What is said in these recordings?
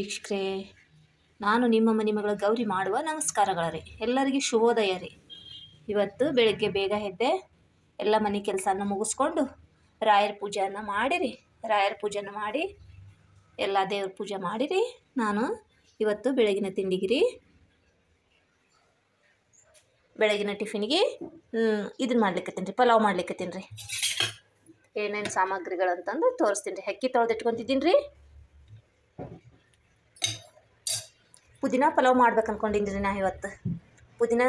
ವೀಕ್ಷಕರೇ, ನಾನು ನಿಮ್ಮ ಮನೆ ಮಗಳ ಗೌರಿ ಮಾಡುವ ನಮಸ್ಕಾರಗಳ ರೀ. ಎಲ್ಲರಿಗೂ ಶುಭೋದಯ ರೀ. ಇವತ್ತು ಬೆಳಗ್ಗೆ ಬೇಗ ಎದ್ದೆ, ಎಲ್ಲ ಮನೆ ಕೆಲಸನ ಮುಗಿಸ್ಕೊಂಡು ರಾಯರ ಪೂಜೆಯನ್ನು ಮಾಡಿರಿ. ರಾಯರ ಪೂಜೆನ ಮಾಡಿ ಎಲ್ಲ ದೇವ್ರ ಪೂಜೆ ಮಾಡಿರಿ. ನಾನು ಇವತ್ತು ಬೆಳಗಿನ ತಿಂಡಿಗಿರಿ, ಬೆಳಗಿನ ಟಿಫಿನ್ಗೆ ಇದನ್ನು ಮಾಡ್ಲಿಕ್ಕತ್ತೀನಿ ರೀ, ಪಲಾವ್ ಮಾಡ್ಲಿಕ್ಕತ್ತೀನಿ ರೀ. ಏನೇನು ಸಾಮಗ್ರಿಗಳಂತಂದು ತೋರಿಸ್ತೀನಿ ರೀ. ಅಕ್ಕಿ ತೊಳೆದಿಟ್ಕೊತಿದ್ದೀನಿ ರೀ. ಪುದೀನ ಪಲಾವ್ ಮಾಡ್ಬೇಕು ಅಂದ್ಕೊಂಡಿದ್ದೀನಿ ರೀ. ನಾ ಇವತ್ತು ಪುದೀನ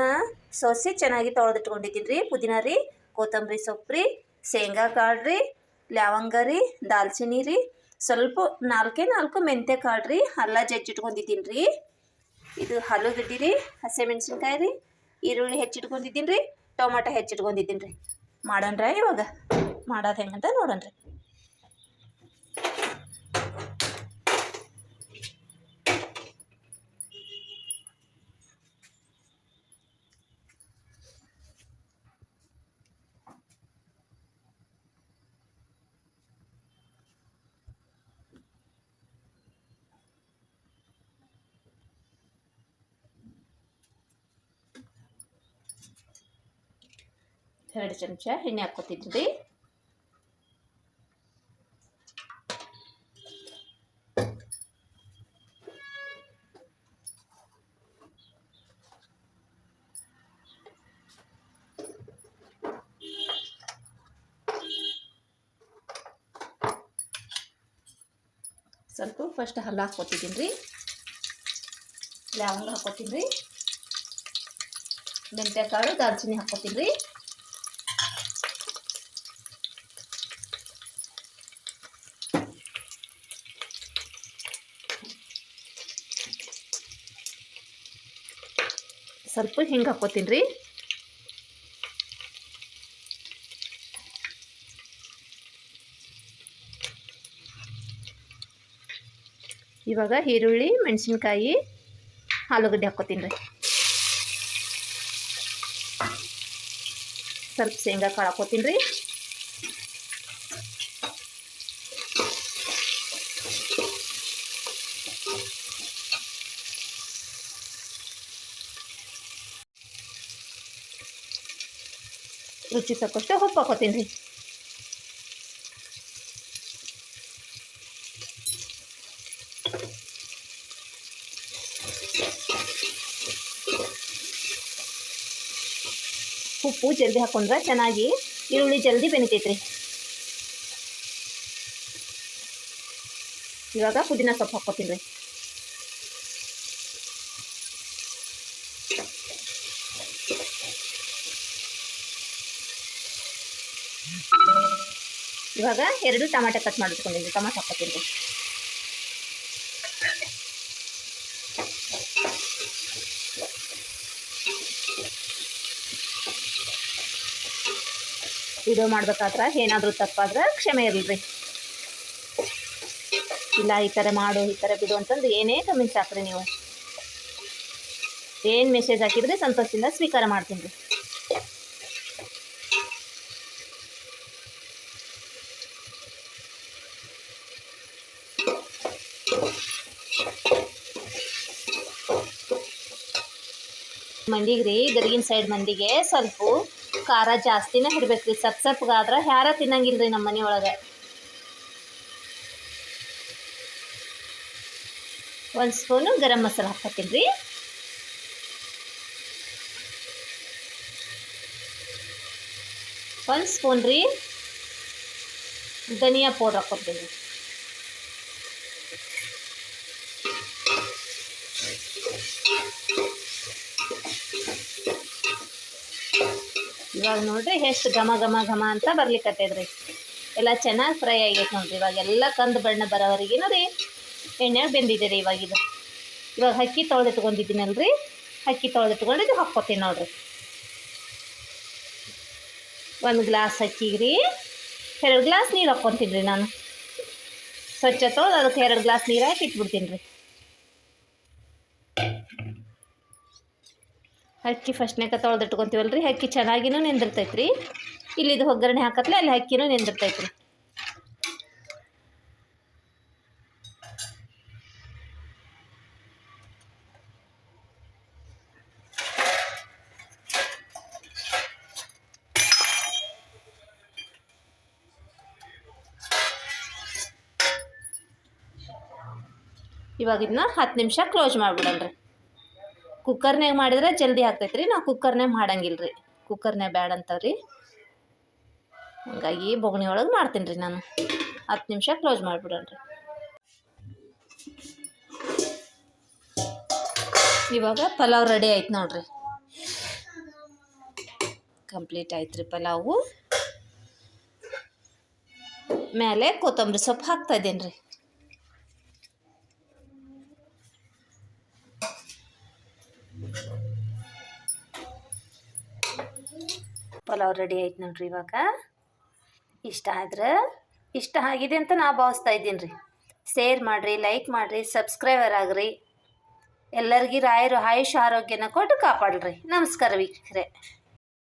ಸೋಸಿ ಚೆನ್ನಾಗಿ ತೊಳೆದಿಟ್ಕೊಂಡಿದ್ದೀನಿ ರೀ. ಪುದೀನ ರೀ, ಕೊತ್ತಂಬರಿ ಸೊಪ್ಪು ರೀ, ಶೇಂಗಾ ಕಾಳು ರೀ, ಲವಂಗ ರೀ, ದಾಲ್ಚಿನ್ನಿ ರೀ, ಸ್ವಲ್ಪ 4 ಮೆಂತ್ಯ ಕಾಳು ರೀ, ಅಲ್ಲ ಜಜ್ಜಿಟ್ಕೊಂಡಿದ್ದೀನಿ ರೀ. ಇದು ಆಲೂಗಡ್ಡೆ ರೀ, ಹಸಿಮೆಣ್ಸಿನ್ಕಾಯಿ ರೀ, ಈರುಳ್ಳಿ ಹೆಚ್ಚಿಟ್ಕೊಂಡಿದ್ದೀನಿ ರೀ, ಟೊಮಾಟೊ ಹೆಚ್ಚಿಟ್ಕೊಂಡಿದ್ದೀನಿ ರೀ. ಮಾಡೋಣ ಇವಾಗ ಮಾಡೋದು ಹೆಂಗಂತ ನೋಡೋಣ ರೀ. ಎರಡು ಚಮಚ ಎಣ್ಣೆ ಹಾಕ್ಕೊತಿದ್ರಿ ರೀ. ಸ್ವಲ್ಪ ಫಸ್ಟ್ ಹಲ್ಲ ಹಾಕ್ಕೊತಿದ್ದೀನಿ ರೀ, ಲವಂಗ ಹಾಕ್ಕೊತೀನಿ ರೀ, ಮೆಂತ್ಯ ಕಾಳು, ದಾಲ್ಚಿನ್ನಿ ಹಾಕ್ಕೊತೀನಿ ರೀ. ಸ್ವಲ್ಪ ಹಿಂಗೆ ಹಾಕ್ಕೊತೀನಿ ರೀ. ಇವಾಗ ಈರುಳ್ಳಿ, ಮೆಣಸಿನ್ಕಾಯಿ, ಆಲೂಗಡ್ಡೆ ಹಾಕ್ಕೊತೀನಿ ರೀ. ಸ್ವಲ್ಪ ಶೇಂಗಾ ಕಾಳು ಹಾಕ್ಕೊತೀನಿ ರೀ. ರುಚಿ ತಕ್ಕಷ್ಟು ಉಪ್ಪು ಹಾಕ್ಕೊತೀನಿ ರೀ. ಉಪ್ಪು ಜಲ್ದಿ ಹಾಕೊಂಡ್ರೆ ಚೆನ್ನಾಗಿ ಈರುಳ್ಳಿ ಜಲ್ದಿ ಬೆನಿತೈತ್ರಿ. ಇವಾಗ ಪುದೀನ ಸೊಪ್ಪು ಹಾಕ್ಕೊತೀನಿ ರೀ. ಇವಾಗ 2 ಟೊಮಾಟೊ ಕಟ್ ಮಾಡಿಟ್ಕೊಂಡಿದ್ದೀನಿ, ಟೊಮಾಟೊ ಹಾಕ್ಕೊತೀನಿ ರೀ. ವಿಡಿಯೋ ಮಾಡ್ಬೇಕಾದ್ರೆ ಏನಾದರೂ ತಪ್ಪಾದ್ರೆ ಕ್ಷಮೆ ಇರಲಿ ರೀ. ಇಲ್ಲ ಈ ಥರ ಮಾಡು, ಈ ಥರ ಬಿಡು ಅಂತಂದು ಏನೇ ಕಮೆಂಟ್ಸ್ ಹಾಕ್ರಿ. ನೀವು ಏನು ಮೆಸೇಜ್ ಹಾಕಿದ್ರೆ ಸಂತೋಷದಿಂದ ಸ್ವೀಕಾರ ಮಾಡ್ತೀನಿ ರೀ. ಮಂದಿಗೆ ರೀ, ಗದಗಿನ ಸೈಡ್ ಮಂದಿಗೆ ಸ್ವಲ್ಪ ಖಾರ ಜಾಸ್ತಿನೇ ಇರ್ಬೇಕು ರೀ. ಸಪ್ಪಗಾದ್ರೆ ಯಾರ ತಿನ್ನಂಗಿಲ್ಲ ರೀ ನಮ್ಮ ಮನೆ ಒಳಗೆ. 1 ಸ್ಪೂನು ಗರಂ ಮಸಾಲ ಹಾಕ್ಕೊತೀನಿ ರೀ. ಒಂದು ಸ್ಪೂನ್ ರೀ ಧನಿಯಾ ಪೌಡ್ರ್ ಹಾಕ್ಕೊತೀನಿ ರೀ. ಇವಾಗ ನೋಡ್ರಿ ಎಷ್ಟು ಘಮ ಘಮ ಘಮ ಅಂತ ಬರ್ಲಿಕ್ಕತ್ತೈದ್ರಿ. ಎಲ್ಲ ಚೆನ್ನಾಗಿ ಫ್ರೈ ಆಗೈತೆ ನೋಡ್ರಿ. ಇವಾಗೆಲ್ಲ ಕಂದು ಬಣ್ಣ ಬರೋವರೆಗೇನು ರೀ ಎಣ್ಣೆಗೆ ಬೆಂದಿದೆ ರೀ. ಇವಾಗ ಅಕ್ಕಿ ತೊಳೆದಿಟ್ಕೊಂಡಿದ್ದೀನಲ್ರಿ, ಅಕ್ಕಿ ತೊಳೆದಿಟ್ಕೊಂಡಿದ್ದು ಹಾಕ್ಕೊತೀನಿ ನೋಡ್ರಿ. 1 ಗ್ಲಾಸ್ ಅಕ್ಕಿಗೆ ರೀ 2 ಗ್ಲಾಸ್ ನೀರು ಹಾಕ್ಕೊತೀನಿ ರೀ. ನಾನು ಸ್ವಚ್ಛ ತೊಳೆದು ಅದಕ್ಕೆ 2 ಗ್ಲಾಸ್ ನೀರು ಹಾಕಿ ಇಟ್ಬಿಡ್ತೀನಿ ರೀ. ಅಕ್ಕಿ ಫಸ್ಟ್ನೇಕ ತೊಳೆದಿಟ್ಕೊತೀವಲ್ಲ ರೀ, ಅಕ್ಕಿ ಚೆನ್ನಾಗಿನೂ ನೆಂದಿರ್ತೈತೆ ರೀ. ಇಲ್ಲಿದು ಒಗ್ಗರಣೆ ಹಾಕತ್ಲೆ ಅಲ್ಲಿ ಅಕ್ಕಿನೂ ನೆಂದಿರ್ತೈತೆ ರೀ. ಇವಾಗ ಇದನ್ನ 10 ನಿಮಿಷ ಕ್ಲೋಸ್ ಮಾಡಿಬಿಡೋಣ್ರಿ. ಕುಕ್ಕರ್ನಾಗ ಮಾಡಿದ್ರೆ ಜಲ್ದಿ ಆಗ್ತೈತ್ರಿ, ನಾವು ಕುಕ್ಕರ್ನಾಗ ಮಾಡಂಗಿಲ್ಲ ರೀ, ಕುಕ್ಕರ್ನಾಗ ಬ್ಯಾಡ ಅಂತವ್ರಿ. ಹಂಗಾಗಿ ಬೊಗಣಿ ಒಳಗೆ ಮಾಡ್ತೀನಿ ರೀ ನಾನು. 10 ನಿಮಿಷ ಕ್ಲೋಸ್ ಮಾಡಿಬಿಡೋಣ್ರಿ. ಇವಾಗ ಪಲಾವ್ ರೆಡಿ ಆಯ್ತು ನೋಡ್ರಿ, ಕಂಪ್ಲೀಟ್ ಆಯ್ತು ರೀ ಪಲಾವು. ಮೇಲೆ ಕೊತ್ತಂಬರಿ ಸೊಪ್ಪು ಹಾಕ್ತಾ ಇದ್ದೀನಿ ರೀ. ಪಲಾವ್ ರೆಡಿ ಆಯ್ತು ನೋಡ್ರಿ. ಇವಾಗ ಇಷ್ಟ ಆಗಿದೆ ಅಂತ ನಾ ಭಾವಿಸ್ತಾ ಇದ್ದೀನಿ ರೀ. ಶೇರ್ ಮಾಡಿರಿ, ಲೈಕ್ ಮಾಡಿರಿ, ಸಬ್ಸ್ಕ್ರೈಬರ್ ಆಗ್ರಿ. ಎಲ್ಲರಿಗೂ ರಾಯರು ಆಯುಷ್ ಆರೋಗ್ಯನ ಕೊಟ್ಟು ಕಾಪಾಡ್ರಿ. ನಮಸ್ಕಾರ ವೀಕ್ಷಕರೇ.